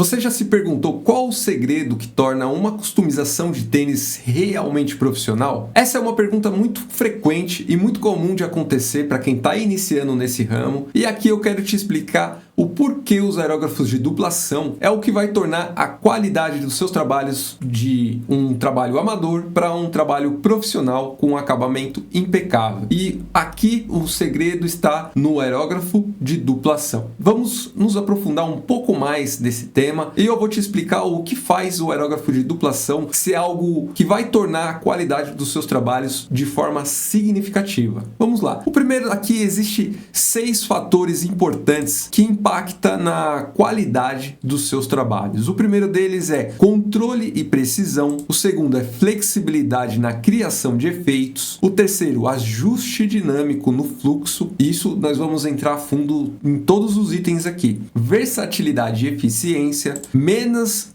Você já se perguntou qual o segredo que torna uma customização de tênis realmente profissional? Essa é uma pergunta muito frequente e muito comum de acontecer para quem está iniciando nesse ramo, e aqui eu quero te explicar o porquê os aerógrafos de dupla ação é o que vai tornar a qualidade dos seus trabalhos de um trabalho amador para um trabalho profissional com um acabamento impecável. E aqui o segredo está no aerógrafo de dupla ação. Vamos nos aprofundar um pouco mais desse tema e eu vou te explicar o que faz o aerógrafo de dupla ação ser algo que vai tornar a qualidade dos seus trabalhos de forma significativa. Vamos lá. O primeiro, aqui existe 6 fatores importantes que impactam na qualidade dos seus trabalhos. O primeiro deles é controle e precisão. O segundo é flexibilidade na criação de efeitos. O terceiro, ajuste dinâmico no fluxo. Isso nós vamos entrar a fundo em todos os itens aqui. Versatilidade e eficiência. Menos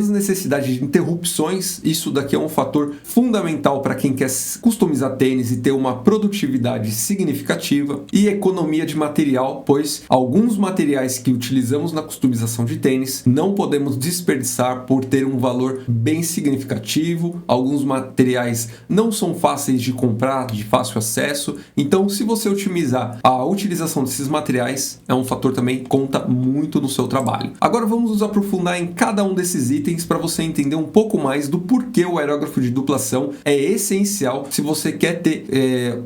necessidade de interrupções. Isso daqui é um fator fundamental para quem quer customizar tênis e ter uma produtividade significativa. E economia de material, pois alguns materiais que utilizamos na customização de tênis não podemos desperdiçar por ter um valor bem significativo. Alguns materiais não são fáceis de comprar, de fácil acesso. Então, se você otimizar a utilização desses materiais, é um fator também que conta muito no seu trabalho. Agora vamos nos aprofundar em cada um desses itens para você entender um pouco mais do porquê o aerógrafo de dupla ação é essencial se você quer ter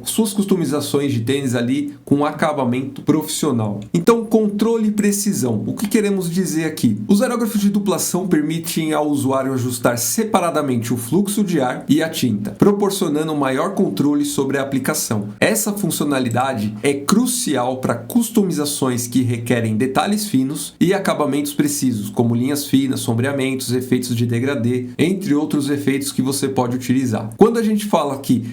suas customizações de tênis ali com acabamento profissional. Então, controle e precisão. O que queremos dizer aqui? Os aerógrafos de dupla ação permitem ao usuário ajustar separadamente o fluxo de ar e a tinta, proporcionando maior controle sobre a aplicação. Essa funcionalidade é crucial para customizações que requerem detalhes finos e acabamentos precisos, como linhas finas, sombreamentos, efeitos de degradê, entre outros efeitos que você pode utilizar. Quando a gente fala que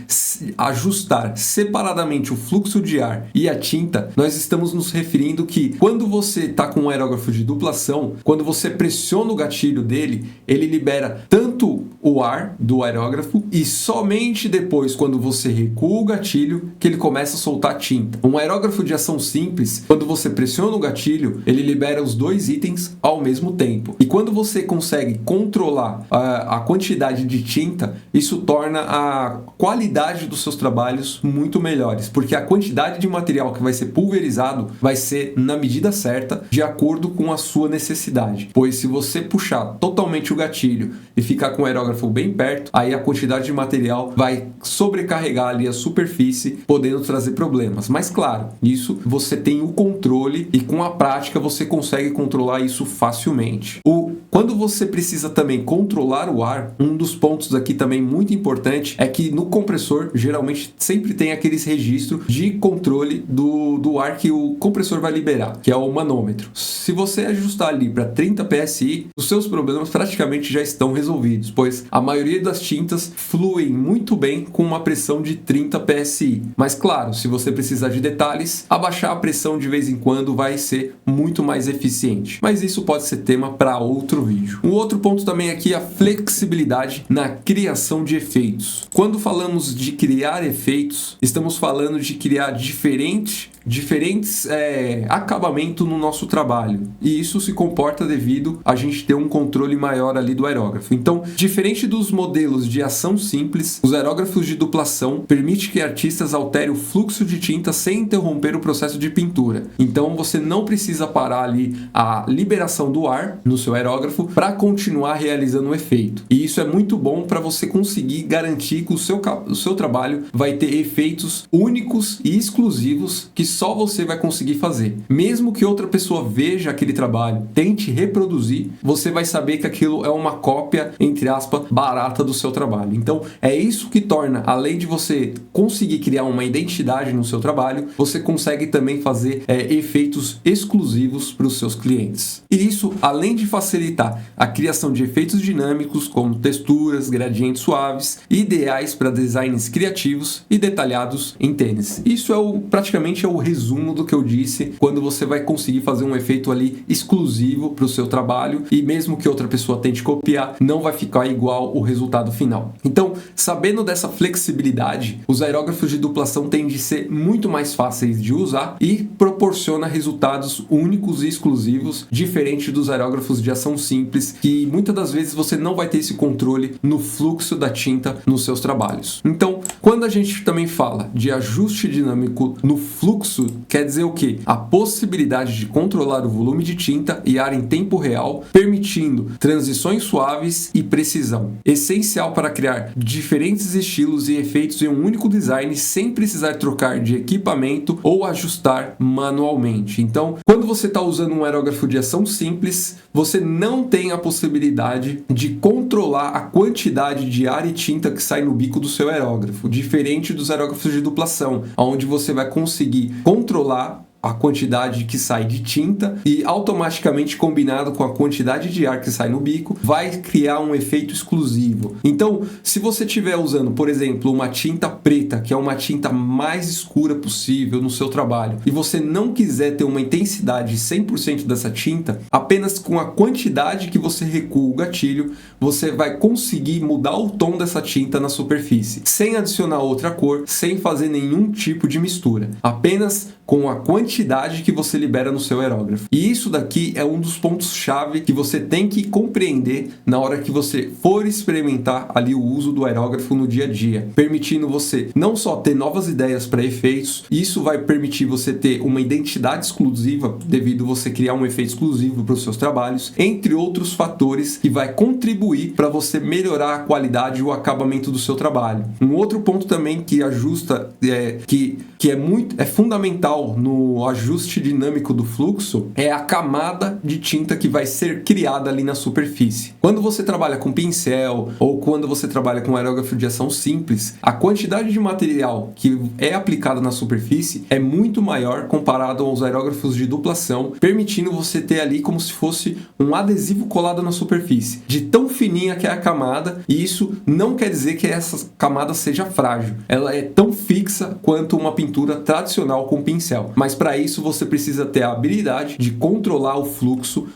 ajustar separadamente o fluxo de ar e a tinta, nós estamos nos referindo que quando você está com um aerógrafo de dupla ação, quando você pressiona o gatilho dele, ele libera tanto o ar do aerógrafo e somente depois, quando você recua o gatilho, que ele começa a soltar tinta. Um aerógrafo de ação simples, quando você pressiona o gatilho, ele libera os dois itens ao mesmo tempo. E quando você consegue controlar a quantidade de tinta, isso torna a qualidade dos seus trabalhos muito melhores, porque a quantidade de material que vai ser pulverizado vai ser na medida certa, de acordo com a sua necessidade. Pois se você puxar totalmente o gatilho e ficar com o aerógrafo bem perto, aí a quantidade de material vai sobrecarregar ali a superfície, podendo trazer problemas. Mas claro, isso você tem o controle e com a prática você consegue controlar isso facilmente. Quando você precisa também controlar o ar, um dos pontos aqui também muito importante é que no compressor geralmente sempre tem aqueles registros de controle do ar que o compressor vai liberar, que é o manômetro. Se você ajustar ali para 30 psi, os seus problemas praticamente já estão resolvidos, pois a maioria das tintas fluem muito bem com uma pressão de 30 psi. Mas claro, se você precisar de detalhes, abaixar a pressão de vez em quando vai ser muito mais eficiente. Mas isso pode ser tema para outro vídeo. Um outro ponto também aqui é a flexibilidade na criação de efeitos. Quando falamos de criar efeitos, estamos falando de criar diferentes acabamento no nosso trabalho, e isso se comporta devido a gente ter um controle maior ali do aerógrafo. Então, diferente dos modelos de ação simples, os aerógrafos de dupla ação permitem que artistas alterem o fluxo de tinta sem interromper o processo de pintura. Então, você não precisa parar ali a liberação do ar no seu aerógrafo para continuar realizando o efeito. E isso é muito bom para você conseguir garantir que o seu trabalho vai ter efeitos únicos e exclusivos que só você vai conseguir fazer. Mesmo que outra pessoa veja aquele trabalho, tente reproduzir, você vai saber que aquilo é uma cópia, entre aspas, barata do seu trabalho. Então, é isso que torna, além de você conseguir criar uma identidade no seu trabalho, você consegue também fazer efeitos exclusivos para os seus clientes. E isso, além de facilitar a criação de efeitos dinâmicos, como texturas, gradientes suaves, ideais para designs criativos e detalhados em tênis. Isso praticamente é o resumo do que eu disse, quando você vai conseguir fazer um efeito ali exclusivo para o seu trabalho e mesmo que outra pessoa tente copiar, não vai ficar igual o resultado final. Então, sabendo dessa flexibilidade, os aerógrafos de duplação tendem a ser muito mais fáceis de usar e proporciona resultados únicos e exclusivos, diferente dos aerógrafos de ação simples, que muitas das vezes você não vai ter esse controle no fluxo da tinta nos seus trabalhos. Então, quando a gente também fala de ajuste dinâmico no fluxo, quer dizer o quê? A possibilidade de controlar o volume de tinta e ar em tempo real, permitindo transições suaves e precisão. Essencial para criar diferentes estilos e efeitos em um único design sem precisar trocar de equipamento ou ajustar manualmente. Então, quando você está usando um aerógrafo de ação simples, você não tem a possibilidade de controlar a quantidade de ar e tinta que sai no bico do seu aerógrafo, diferente dos aerógrafos de duplação, onde você vai conseguir controlar a quantidade que sai de tinta e automaticamente combinado com a quantidade de ar que sai no bico, vai criar um efeito exclusivo. Então, se você estiver usando, por exemplo, uma tinta preta, que é uma tinta mais escura possível no seu trabalho, e você não quiser ter uma intensidade 100% dessa tinta, apenas com a quantidade que você recua o gatilho, você vai conseguir mudar o tom dessa tinta na superfície, sem adicionar outra cor, sem fazer nenhum tipo de mistura, apenas com a quantidade que você libera no seu aerógrafo. E isso daqui é um dos pontos-chave que você tem que compreender na hora que você for experimentar ali o uso do aerógrafo no dia a dia, permitindo você não só ter novas ideias para efeitos, isso vai permitir você ter uma identidade exclusiva devido você criar um efeito exclusivo para os seus trabalhos, entre outros fatores que vai contribuir para você melhorar a qualidade e o acabamento do seu trabalho. Um outro ponto também que ajusta, que é fundamental no ajuste dinâmico do fluxo, é a camada de tinta que vai ser criada ali na superfície. Quando você trabalha com pincel ou quando você trabalha com aerógrafo de ação simples, a quantidade de material que é aplicada na superfície é muito maior comparado aos aerógrafos de duplação, permitindo você ter ali como se fosse um adesivo colado na superfície, de tão fininha que é a camada, e isso não quer dizer que essa camada seja frágil. Ela é tão fixa quanto uma pintura tradicional com pincel. Mas para isso você precisa ter a habilidade de controlar o fluxo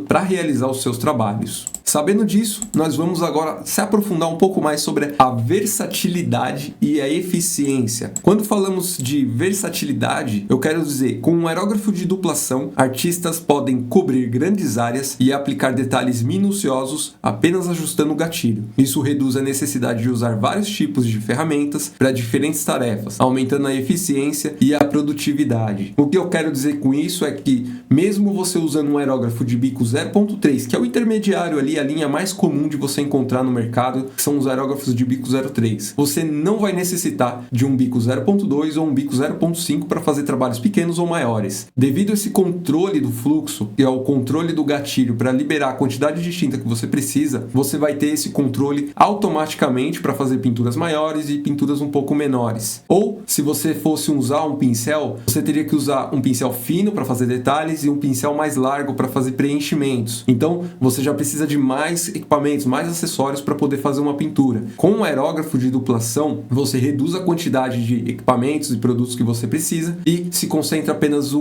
para realizar os seus trabalhos. Sabendo disso, nós vamos agora se aprofundar um pouco mais sobre a versatilidade e a eficiência. Quando falamos de versatilidade, eu quero dizer, com um aerógrafo de duplação, artistas podem cobrir grandes áreas e aplicar detalhes minuciosos apenas ajustando o gatilho. Isso reduz a necessidade de usar vários tipos de ferramentas para diferentes tarefas, aumentando a eficiência e a produtividade. O que eu quero dizer com isso é que, mesmo você usando um aerógrafo de bico 0.3, que é o intermediário ali, a linha mais comum de você encontrar no mercado, que são os aerógrafos de bico 0.3, você não vai necessitar de um bico 0.2 ou um bico 0.5 para fazer trabalhos pequenos ou maiores. Devido a esse controle do fluxo, que é o controle do gatilho para liberar a quantidade de tinta que você precisa, você vai ter esse controle automaticamente para fazer pinturas maiores e pinturas um pouco menores. Ou, se você fosse usar um pincel, você teria que usar um pincel fino para fazer detalhes e um pincel mais largo para fazer preenchimentos. Então, você já precisa de mais equipamentos, mais acessórios para poder fazer uma pintura. Com um aerógrafo de duplação, você reduz a quantidade de equipamentos e produtos que você precisa e se concentra apenas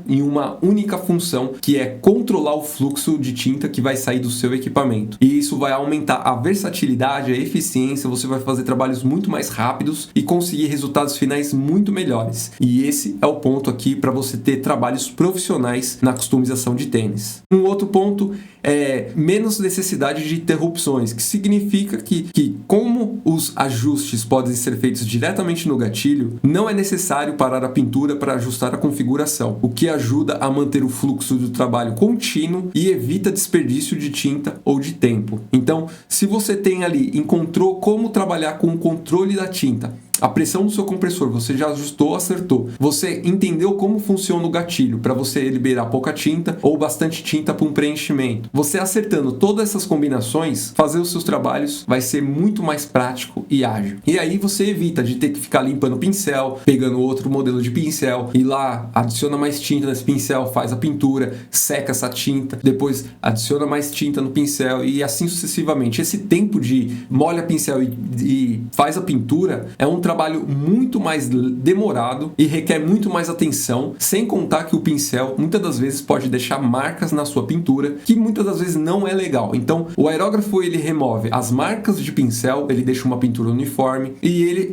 em uma única função, que é controlar o fluxo de tinta que vai sair do seu equipamento. E isso vai aumentar a versatilidade, a eficiência, você vai fazer trabalhos muito mais rápidos e conseguir resultados finais muito melhores. E esse é o ponto aqui para você ter trabalhos profissionais na customização de tênis. Um outro ponto é menos necessidade de interrupções, que significa que como os ajustes podem ser feitos diretamente no gatilho, não é necessário parar a pintura para ajustar a configuração, o que ajuda a manter o fluxo do trabalho contínuo e evita desperdício de tinta ou de tempo. Então, se você tem ali, encontrou como trabalhar com o controle da tinta, a pressão do seu compressor, você já ajustou, acertou. Você entendeu como funciona o gatilho para você liberar pouca tinta ou bastante tinta para um preenchimento. Você acertando todas essas combinações, fazer os seus trabalhos vai ser muito mais prático e ágil. E aí você evita de ter que ficar limpando o pincel, pegando outro modelo de pincel, ir lá, adiciona mais tinta nesse pincel, faz a pintura, seca essa tinta, depois adiciona mais tinta no pincel e assim sucessivamente. Esse tempo de molha pincel e faz a pintura é um trabalho trabalho muito mais demorado e requer muito mais atenção, sem contar que o pincel muitas das vezes pode deixar marcas na sua pintura, que muitas das vezes não é legal. Então, o aerógrafo ele remove as marcas de pincel, ele deixa uma pintura uniforme e ele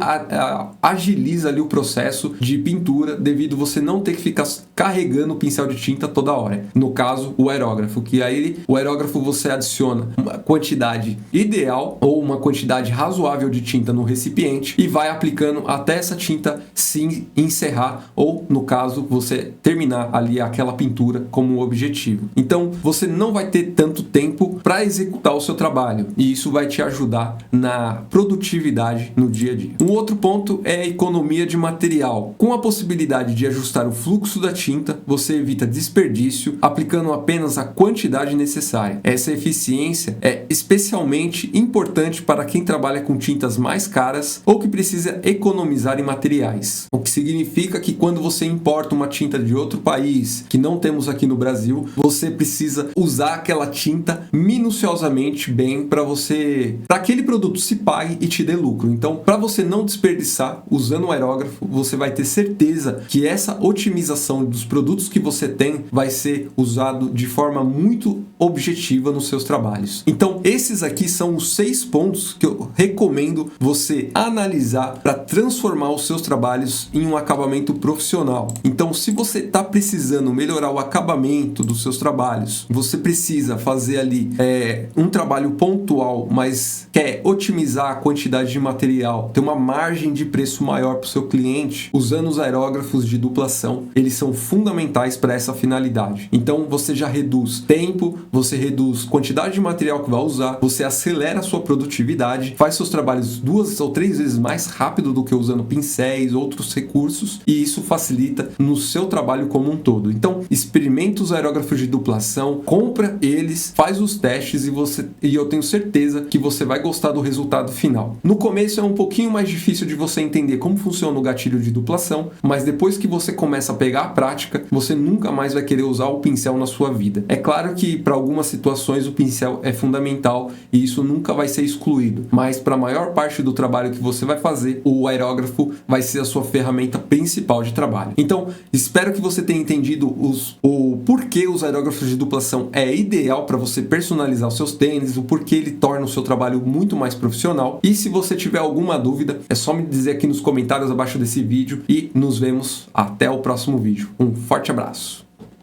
agiliza ali o processo de pintura, devido você não ter que ficar carregando o pincel de tinta toda hora. No caso, o aerógrafo, que aí o aerógrafo você adiciona uma quantidade ideal ou uma quantidade razoável de tinta no recipiente e vai aplicando até essa tinta se encerrar ou, no caso, você terminar ali aquela pintura como objetivo. Então, você não vai ter tanto tempo para executar o seu trabalho e isso vai te ajudar na produtividade no dia a dia. Um outro ponto é a economia de material. Com a possibilidade de ajustar o fluxo da tinta, você evita desperdício aplicando apenas a quantidade necessária. Essa eficiência é especialmente importante para quem trabalha com tintas mais caras ou que precisa economizar em materiais. O que significa que quando você importa uma tinta de outro país que não temos aqui no Brasil, você precisa usar aquela tinta minuciosamente bem para aquele produto se pague e te dê lucro. Então, para você não desperdiçar usando o aerógrafo, você vai ter certeza que essa otimização dos produtos que você tem vai ser usado de forma muito objetiva nos seus trabalhos. Então, esses aqui são os 6 pontos que eu recomendo você analisar para transformar os seus trabalhos em um acabamento profissional. Então, se você está precisando melhorar o acabamento dos seus trabalhos, você precisa fazer ali um trabalho pontual, mas quer otimizar a quantidade de material, ter uma margem de preço maior para o seu cliente, usando os aerógrafos de duplação, eles são fundamentais para essa finalidade. Então, você já reduz tempo, você reduz quantidade de material que vai usar, você acelera a sua produtividade, faz seus trabalhos 2 ou 3 vezes mais rápido do que usando pincéis, outros recursos, e isso facilita no seu trabalho como um todo. Então, experimenta os aerógrafos de duplação, compra eles, faz os testes e eu tenho certeza que você vai gostar do resultado final. No começo é um pouquinho mais difícil de você entender como funciona o gatilho de duplação, mas depois que você começa a pegar a prática, você nunca mais vai querer usar o pincel na sua vida. É claro que para algumas situações o pincel é fundamental e isso nunca vai ser excluído, mas para a maior parte do trabalho que você vai fazer, o aerógrafo vai ser a sua ferramenta principal de trabalho. Então, espero que você tenha entendido o porquê os aerógrafos de duplação é ideal para você personalizar os seus tênis, o porquê ele torna o seu trabalho muito mais profissional. E se você tiver alguma dúvida, é só me dizer aqui nos comentários abaixo desse vídeo e nos vemos até o próximo vídeo. Um forte abraço!